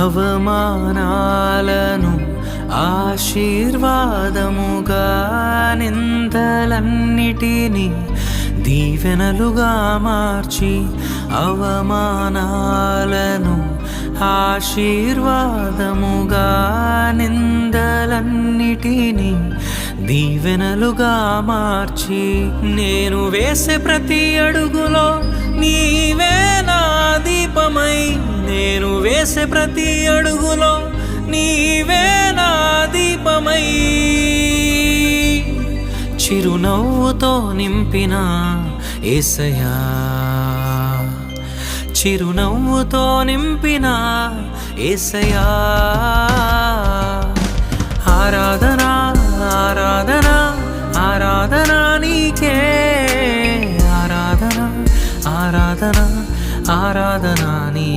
అవమానాలను ఆశీర్వాదముగా, నిందలన్నిటినీ దీవెనలుగా మార్చి, అవమానాలను ఆశీర్వాదముగా, నిందలన్నిటినీ దీవెనలుగా మార్చి, నేను వేసే ప్రతి అడుగులో నీవే నా దీపమై, నేను వేసే ప్రతి అడుగులో నీవే నా దీపమై, చిరునవ్వుతో నింపిన యేసయ్యా, చిరునవ్వుతో నింపిన యేసయ్యా. ఆరాధనా ఆరాధనా ఆరాధనా నీకే, ఆరాధనా ఆరాధనా ఆరాధనా నీ